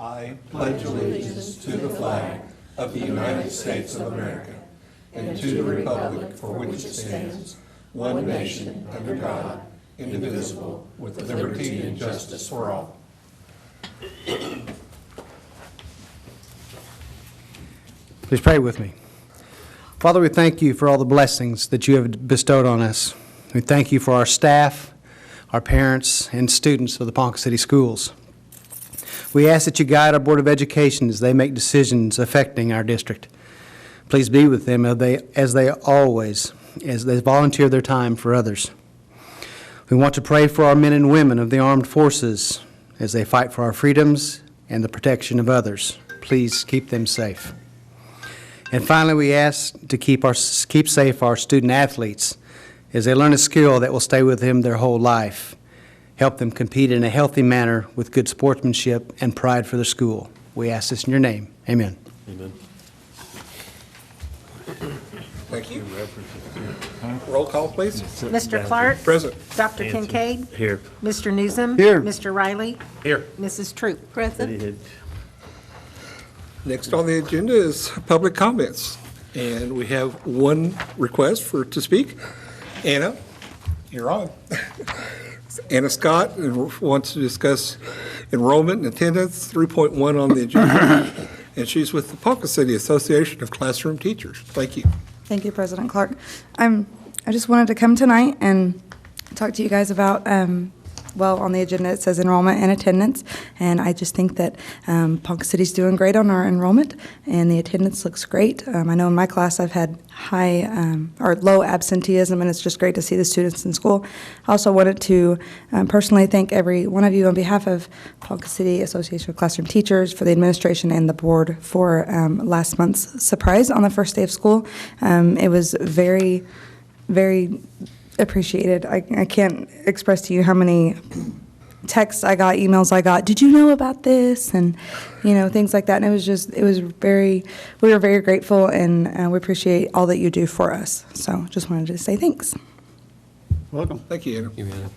I pledge allegiance to the flag of the United States of America and to the republic for which it stands, one nation, under God, indivisible, with liberty and justice for all. Please pray with me. Father, we thank you for all the blessings that you have bestowed on us. We thank you for our staff, our parents, and students of the Ponca City Schools. We ask that you guide our Board of Education as they make decisions affecting our district. Please be with them as they volunteer their time for others. We want to pray for our men and women of the armed forces as they fight for our freedoms and the protection of others. Please keep them safe. And finally, we ask to keep safe our student athletes as they learn a skill that will stay with them their whole life. Help them compete in a healthy manner with good sportsmanship and pride for the school. We ask this in your name. Amen. Amen. Thank you. Roll call, please. Mr. Clark? Present. Dr. Kincaid? Here. Mr. Newsom? Here. Mr. Riley? Here. Mrs. Troop? Present. Next on the agenda is public comments. And we have one request to speak. Anna, you're on. Anna Scott wants to discuss enrollment and attendance, 3.1 on the agenda. And she's with the Ponca City Association of Classroom Teachers. Thank you. Thank you, President Clark. I just wanted to come tonight and talk to you guys about, on the agenda it says enrollment and attendance, and I just think that Ponca City's doing great on our enrollment, and the attendance looks great. I know in my class I've had low absenteeism, and it's just great to see the students in school. I also wanted to personally thank every one of you on behalf of Ponca City Association of Classroom Teachers, for the administration and the board for last month's surprise on the first day of school. It was very, very appreciated. I can't express to you how many texts I got, emails I got, did you know about this? And, things like that. And we were very grateful, and we appreciate all that you do for us. So just wanted to say thanks. Welcome. Thank you, Anna. You, Anna.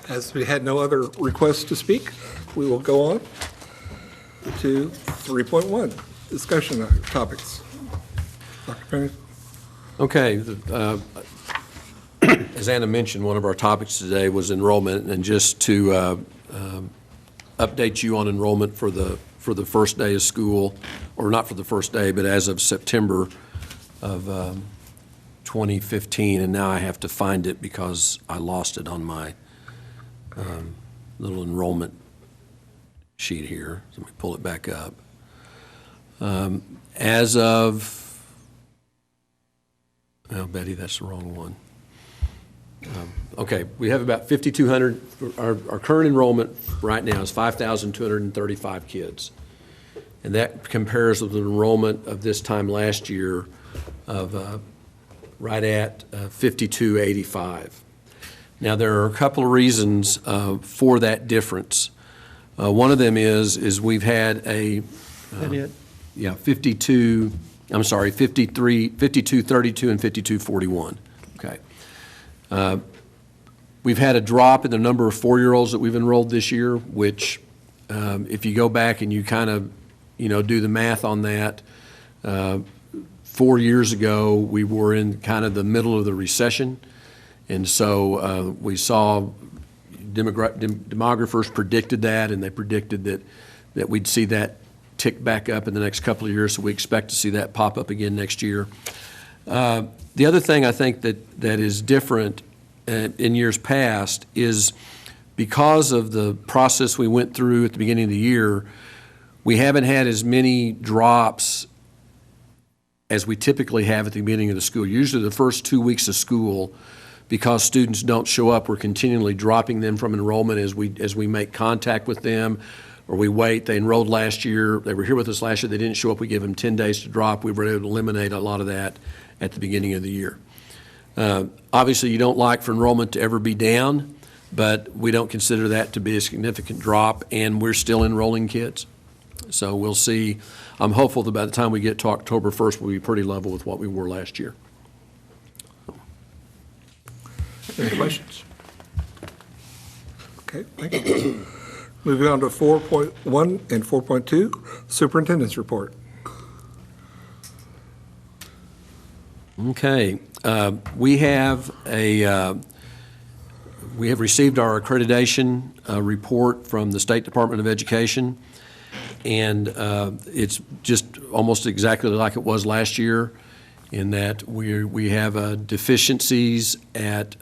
As we had no other requests to speak, we will go on to 3.1, discussion topics. Dr. Penny? Okay. As Anna mentioned, one of our topics today was enrollment, and just to update you on enrollment for the first day of school, or not for the first day, but as of September of 2015, and now I have to find it because I lost it on my little enrollment sheet here. So let me pull it back up. As of Oh, Betty, that's the wrong one. Okay, we have about 5,200. Our current enrollment right now is 5,235 kids. And that compares with the enrollment of this time last year of right at 5,285. Now, there are a couple of reasons for that difference. One of them is we've had a 52, I'm sorry, 5232 and 5241. Okay. We've had a drop in the number of 4-year-olds that we've enrolled this year, which if you go back and you kind of, do the math on that, 4 years ago we were in kind of the middle of the recession, and so we saw demographers predicted that, and they predicted that we'd see that tick back up in the next couple of years, so we expect to see that pop up again next year. The other thing I think that is different in years past is because of the process we went through at the beginning of the year, we haven't had as many drops as we typically have at the beginning of the school. Usually the first 2 weeks of school, because students don't show up, we're continually dropping them from enrollment as we make contact with them, or we wait. They enrolled last year. They were here with us last year. They didn't show up. We give them 10 days to drop. We were able to eliminate a lot of that at the beginning of the year. Obviously, you don't like for enrollment to ever be down, but we don't consider that to be a significant drop, and we're still enrolling kids. So we'll see. I'm hopeful that by the time we get to October 1st, we'll be pretty level with what we were last year. Any questions? Okay, thank you. Moving on to 4.1 and 4.2, Superintendents Report. Okay, we have received our accreditation report from the State Department of Education, and it's just almost exactly like it was last year in that we have deficiencies at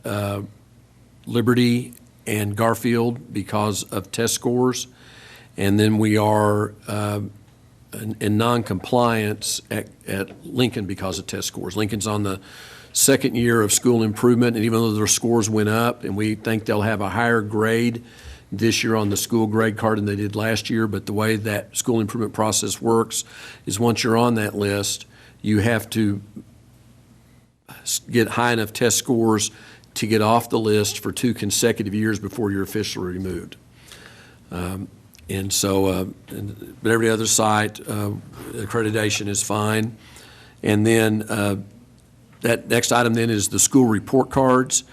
Liberty and Garfield because of test scores, and then we are in non-compliance at Lincoln because of test scores. Lincoln's on the second year of school improvement, and even though their scores went up, and we think they'll have a higher grade this year on the school grade card than they did last year, but the way that school improvement process works is once you're on that list, you have to get high enough test scores to get off the list for 2 consecutive years before you're officially removed. And so, but every other site, accreditation is fine. And then that next item then is the school report cards.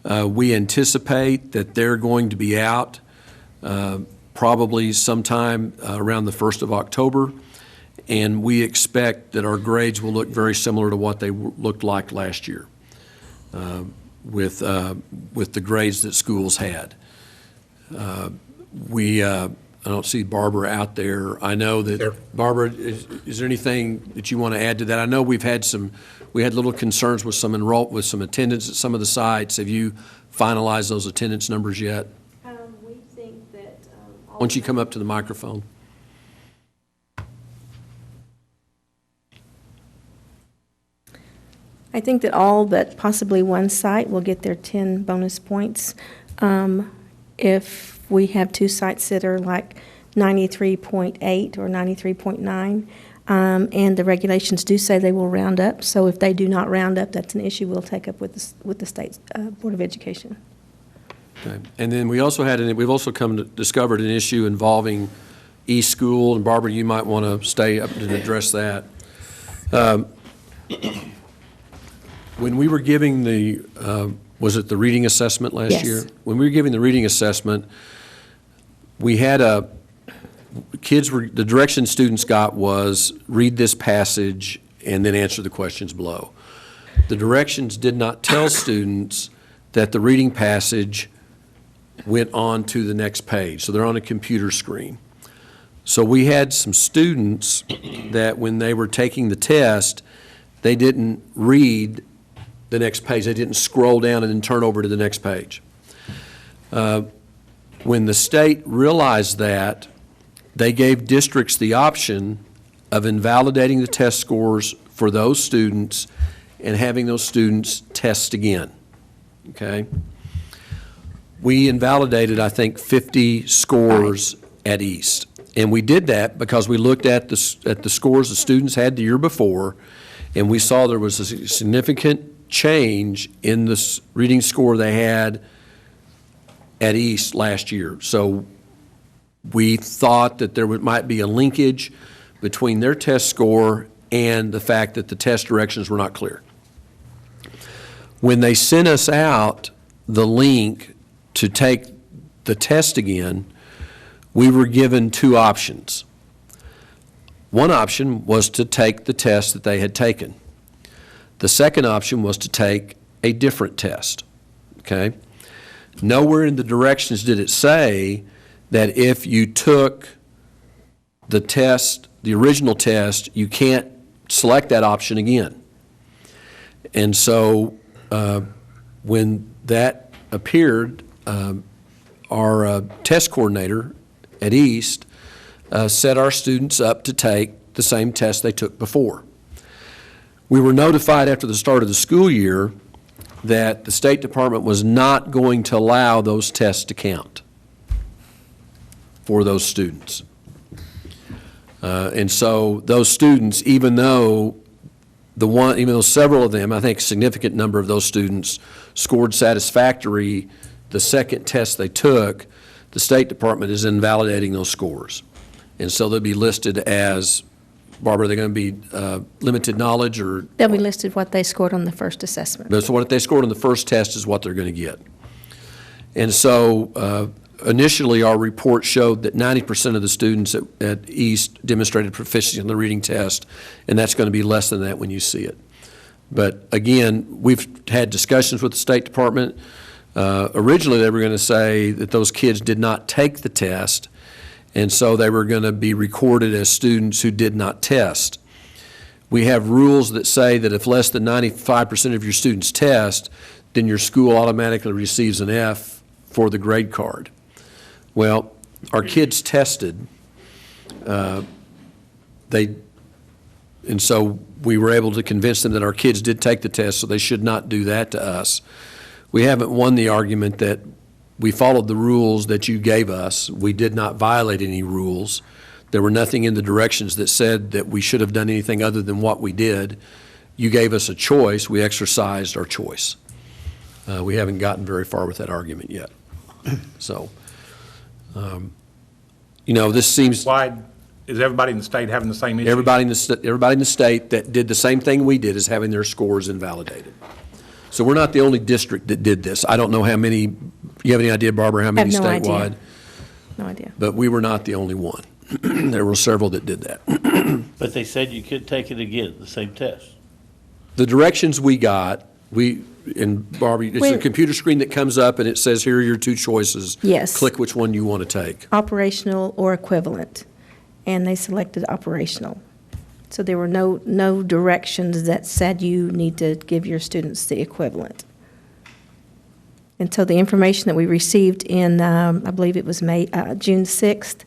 We anticipate that they're going to be out probably sometime around the 1st of October. And we expect that our grades will look very similar to what they looked like last year with the grades that schools had. I don't see Barbara out there. I know that, There. Barbara, is there anything that you want to add to that? I know we had little concerns with some attendance at some of the sites. Have you finalized those attendance numbers yet? We think that. Why don't you come up to the microphone? I think that all but possibly one site will get their 10 bonus points. If we have 2 sites that are like 93.8 or 93.9, and the regulations do say they will round up, so if they do not round up, that's an issue we'll take up with the state Board of Education. Okay. And then we've also discovered an issue involving East School, and Barbara, you might want to stay up and address that. When we were giving was it the reading assessment last Yes. year? When we were giving the reading assessment, we had the direction students got was read this passage and then answer the questions below. The directions did not tell students that the reading passage went on to the next page, so they're on a computer screen. So we had some students that when they were taking the test, they didn't read the next page. They didn't scroll down and then turn over to the next page. When the state realized that, they gave districts the option of invalidating the test scores for those students and having those students test again, okay? We invalidated, I think, 50 scores at East. And we did that because we looked at the scores the students had the year before, and we saw there was a significant change in the reading score they had at East last year. So we thought that there might be a linkage between their test score and the fact that the test directions were not clear. When they sent us out the link to take the test again, we were given 2 options. One option was to take the test that they had taken. The second option was to take a different test, okay? Nowhere in the directions did it say that if you took the test, the original test, you can't select that option again. And so when that appeared, our test coordinator at East set our students up to take the same test they took before. We were notified after the start of the school year that the State Department was not going to allow those tests to count for those students. And so those students, even though several of them, I think a significant number of those students scored satisfactory the second test they took, the State Department is invalidating those scores. And so they'll be listed as, Barbara, they're going to be limited knowledge or? They'll be listed what they scored on the first assessment. So what they scored on the first test is what they're going to get. And so initially, our report showed that 90% of the students at East demonstrated proficiency on the reading test, and that's going to be less than that when you see it. But again, we've had discussions with the State Department. Originally, they were going to say that those kids did not take the test, and so they were going to be recorded as students who did not test. We have rules that say that if less than 95% of your students test, then your school automatically receives an F for the grade card. Well, our kids tested. And so we were able to convince them that our kids did take the test, so they should not do that to us. We haven't won the argument that we followed the rules that you gave us. We did not violate any rules. There were nothing in the directions that said that we should have done anything other than what we did. You gave us a choice. We exercised our choice. We haven't gotten very far with that argument yet. So, this seems... Why is everybody in the state having the same issue? Everybody in the state that did the same thing we did is having their scores invalidated. So we're not the only district that did this. I don't know how many, you have any idea, Barbara, how many I have no statewide? idea. No idea. But we were not the only one. There were several that did that. But they said you could take it again, the same test. The directions we got, and Barbara, it's a When- computer screen that comes up and it says, here are your two choices. Yes. Click which one you want to take. Operational or equivalent, and they selected operational. So there were no directions that said you need to give your students the equivalent. And so the information that we received in, I believe it was June 6th,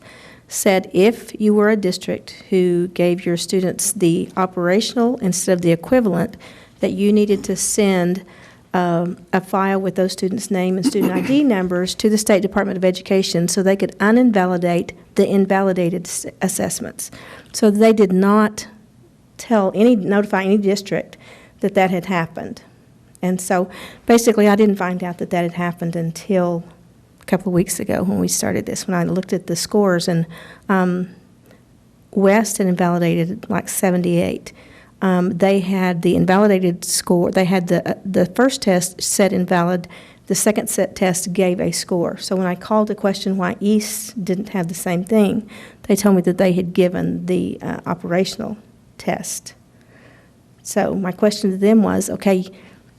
said if you were a district who gave your students the operational instead of the equivalent, that you needed to send a file with those students' name and student ID numbers to the State Department of Education so they could uninvalidate the invalidated assessments. So they did not notify any district that that had happened. And so basically I didn't find out that that had happened until a couple of weeks ago when we started this, when I looked at the scores, and West had invalidated like 78. They had the invalidated score. They had the first test set invalid. The second set test gave a score. So when I called to question why East didn't have the same thing, they told me that they had given the operational test. So my question to them was, okay,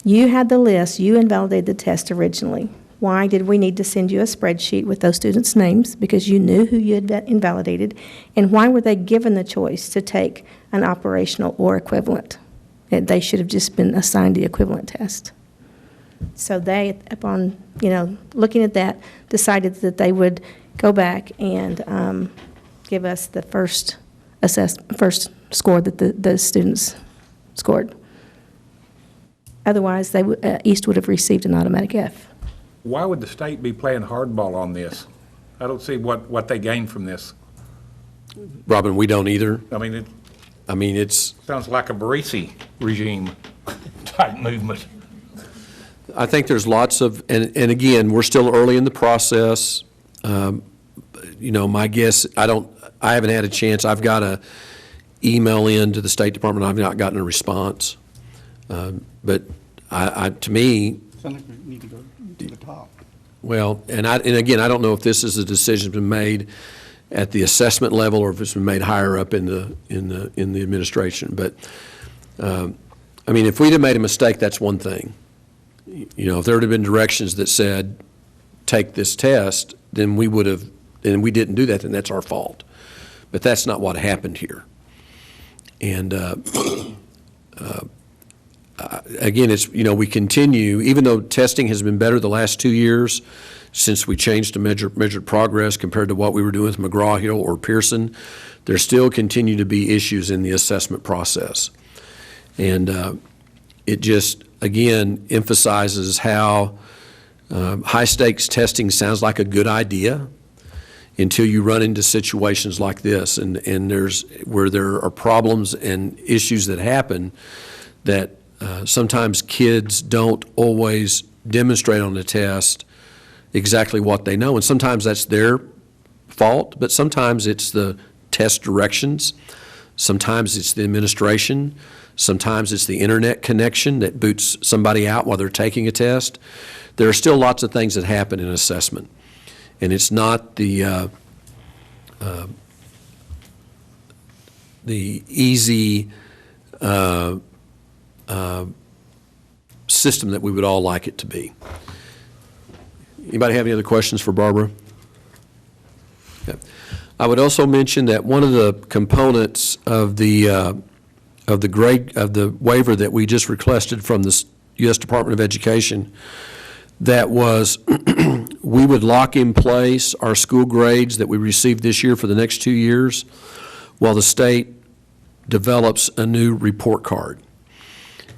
you had the list. You invalidated the test originally. Why did we need to send you a spreadsheet with those students' names? Because you knew who you had invalidated. And why were they given the choice to take an operational or equivalent? They should have just been assigned the equivalent test. So they, upon looking at that, decided that they would go back and give us the first score that the students scored. Otherwise, East would have received an automatic F. Why would the state be playing hardball on this? I don't see what they gain from this. Robin, we don't either. I mean, it It's, sounds like a Barisi regime type movement. I think there's lots of, and again, we're still early in the process. My guess, I haven't had a chance. I've got to email in to the State Department. I've not gotten a response. But to me, Sounds like we need to go to the top. well, and again, I don't know if this is a decision been made at the assessment level or if it's been made higher up in the administration. But if we'd have made a mistake, that's one thing. If there would have been directions that said, take this test, then we would have, and we didn't do that, then that's our fault. But that's not what happened here. And again, it's, we continue, even though testing has been better the last 2 years since we changed to measured progress compared to what we were doing with McGraw-Hill or Pearson, there still continue to be issues in the assessment process. And it just, again, emphasizes how high-stakes testing sounds like a good idea until you run into situations like this, and where there are problems and issues that happen that sometimes kids don't always demonstrate on the test exactly what they know, and sometimes that's their fault, but sometimes it's the test directions, sometimes it's the administration, sometimes it's the internet connection that boots somebody out while they're taking a test. There are still lots of things that happen in assessment. And it's not the easy system that we would all like it to be. Anybody have any other questions for Barbara? Okay. I would also mention that one of the components of the waiver that we just requested from the U.S. Department of Education, that was we would lock in place our school grades that we received this year for the next 2 years while the state develops a new report card.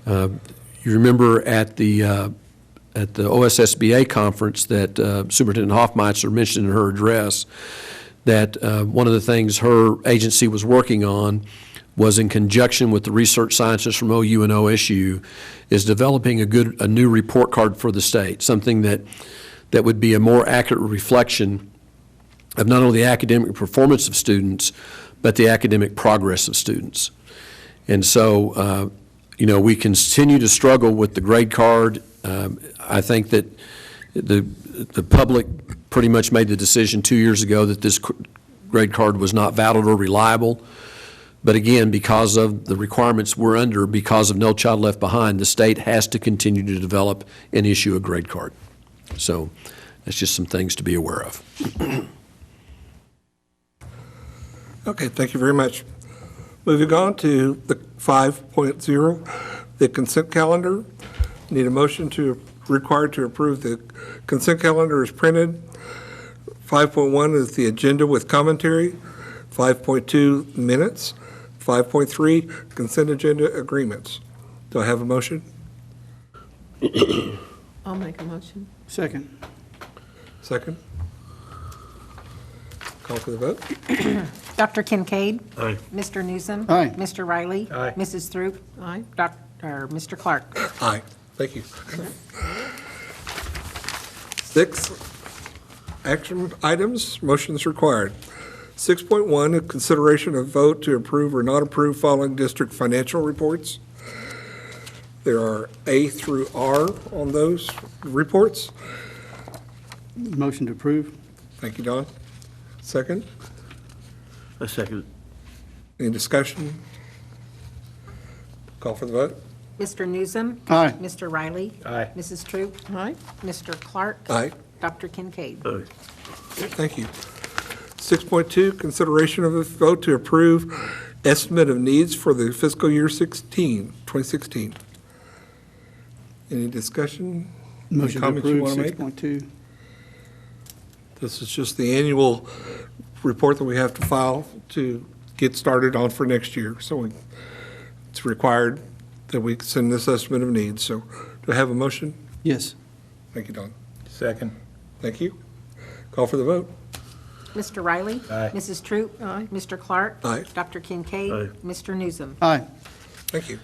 You remember at the OSSBA conference that Superintendent Hoffmeister mentioned in her address that one of the things her agency was working on was, in conjunction with the research scientists from OU and OSU, is developing a new report card for the state, something that would be a more accurate reflection of not only the academic performance of students, but the academic progress of students. And so, we continue to struggle with the grade card. I think that the public pretty much made the decision 2 years ago that this grade card was not valid or reliable. But again, because of the requirements we're under, because of No Child Left Behind, the state has to continue to develop and issue a grade card. So that's just some things to be aware of. Okay, thank you very much. Moving on to the 5.0, the consent calendar. Need a motion required to approve the consent calendar as printed. 5.1 is the agenda with commentary. 5.2, minutes. 5.3, consent agenda agreements. Do I have a motion? I'll make a motion. Second. Second? Call for the vote. Dr. Kincaid? Aye. Mr. Newsom? Aye. Mr. Riley? Aye. Mrs. Throop? Aye. Mr. Clark? Aye. Thank you. 6, action items, motions required. 6.1, a consideration of vote to approve or not approve following district financial reports. There are A through R on those reports. Motion to approve. Thank you, Don. Second, I second any discussion? Call for the vote. Mr. Newsom? Aye. Mr. Riley? Aye. Mrs. Throop? Aye. Mr. Clark? Aye. Dr. Kincaid? it. Aye. Thank you. 6.2, consideration of a vote to approve estimate of needs for the fiscal year 2016. Any discussion? Any Motion to comments you approve want to make? 6.2. This is just the annual report that we have to file to get started on for next year. So it's required that we send this estimate of needs. So do I have a motion? Yes. Thank you, Don. Second. Thank you. Call for the vote. Mr. Riley? Aye. Mrs. Troop? Aye. Mr. Clark? Aye. Dr. Kincaid? Aye. Mr. Newsom? Aye. Thank you.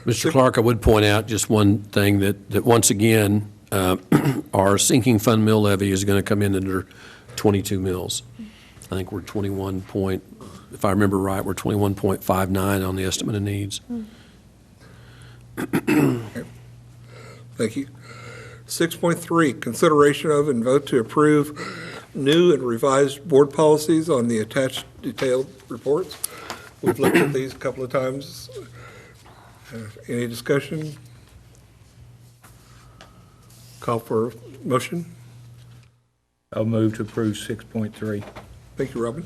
Mr. Clark, I would point out just one thing that once again, our sinking fund mill levy is going to come in under 22 mills. I think we're 21 point, if I remember right, we're 21.59 on the estimate of needs. Thank you. 6.3, consideration of and vote to approve new and revised board policies on the attached detailed reports. We've looked at these a couple of times. Any discussion? Call for motion. I'll move to approve 6.3. Thank you, Robin.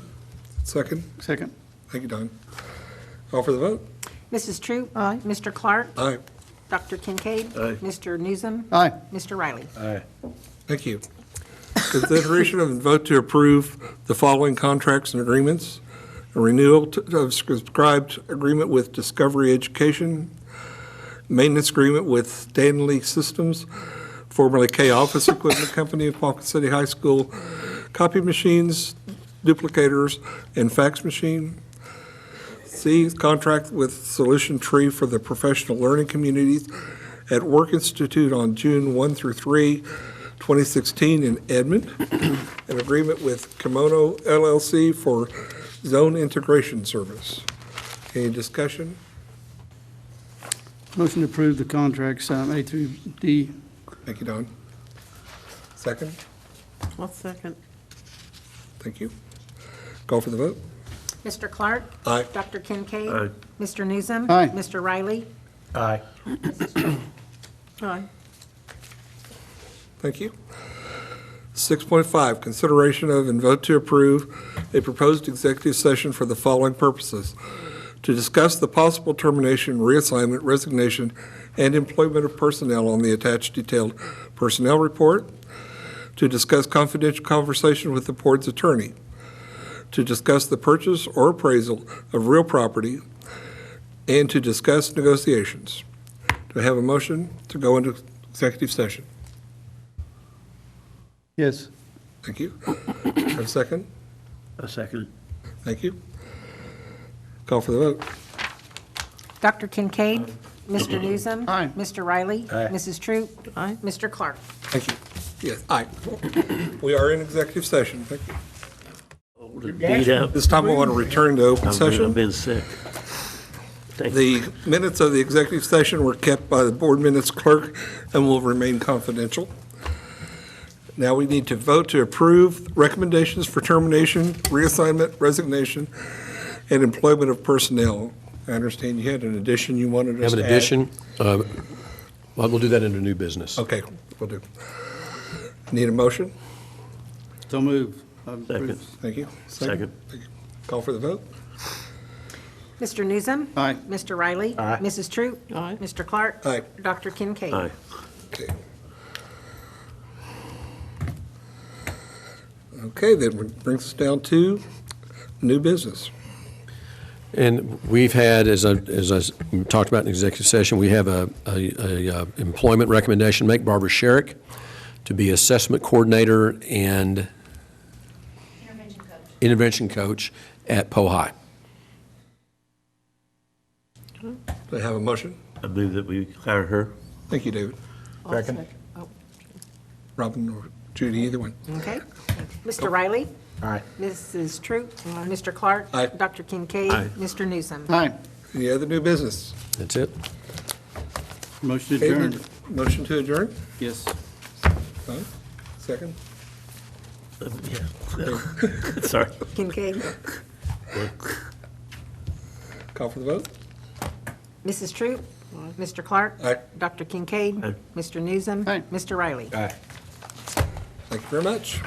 Second. Second. Thank you, Don. Call for the vote. Mrs. Troop? Aye. Mr. Clark? Aye. Dr. Kincaid? Aye. Mr. Newsom? Aye. Mr. Riley? Aye. Thank you. Consideration of and vote to approve the following contracts and agreements. A renewal of subscribed agreement with Discovery Education, maintenance agreement with Stanley Systems, formerly K Office Equipment Company of Ponca City High School, copy machines, duplicators, and fax machine. C, contract with Solution Tree for the professional learning communities at Work Institute on June 1 through 3, 2016 in Edmond. An agreement with Kimono LLC for zone integration service. Any discussion? Motion to approve the contracts A through D. Thank you, Don. Second? I'll second. Thank you. Call for the vote. Mr. Clark? Aye. Dr. Kincaid? Aye. Mr. Newsom? Aye. Mr. Riley? Aye. Aye. Thank you. 6.5, consideration of and vote to approve a proposed executive session for the following purposes: to discuss the possible termination, reassignment, resignation, and employment of personnel on the attached detailed personnel report, to discuss confidential conversation with the board's attorney, to discuss the purchase or appraisal of real property, and to discuss negotiations. Do I have a motion to go into executive session? Yes. Thank you. Have a second? A second. Thank you. Call for the vote. Dr. Kincaid? Mr. Newsom? Aye. Mr. Riley? Aye. Mrs. Troop? Aye. Mr. Clark? Thank you. Yes, aye. We are in executive session. Thank you. Old and beat up. This time I want to return to open I've session. been sick. Thank you. The minutes of the executive session were kept by the board minutes clerk and will remain confidential. Now we need to vote to approve recommendations for termination, reassignment, resignation, and employment of personnel. I understand you had an addition you wanted us Have to an add. addition? Well, we'll do that under new business. Okay, will do. Need a motion? So moved. Second. Thank you. Second. Thank you. Call for the vote. Mr. Newsom? Aye. Mr. Riley? Aye. Mrs. Troop? Aye. Mr. Clark? Aye. Dr. Kincaid? Aye. Okay. Okay, that brings us down to new business. And we've had, as I talked about in executive session, we have a employment recommendation, make Barbara Sherrick to be assessment coordinator and intervention coach at Poe High. Do I have a motion? I move that we hire her. Thank you, David. Second. Robin or Judy, either one. Okay. Mr. Riley? Aye. Mrs. Troop? Mr. Clark? Aye. Dr. Kincaid? Aye. Mr. Newsom? Aye. Any other new business? That's it. Motion Okay, adjourned. Motion to adjourn? Yes. Fine. Second? Yeah. Sorry. Kincaid? Call for the vote? Mrs. Troop? Mr. Clark? Aye. Dr. Kincaid? Aye. Mr. Newsom? Aye. Mr. Riley? Aye. Thank you very much.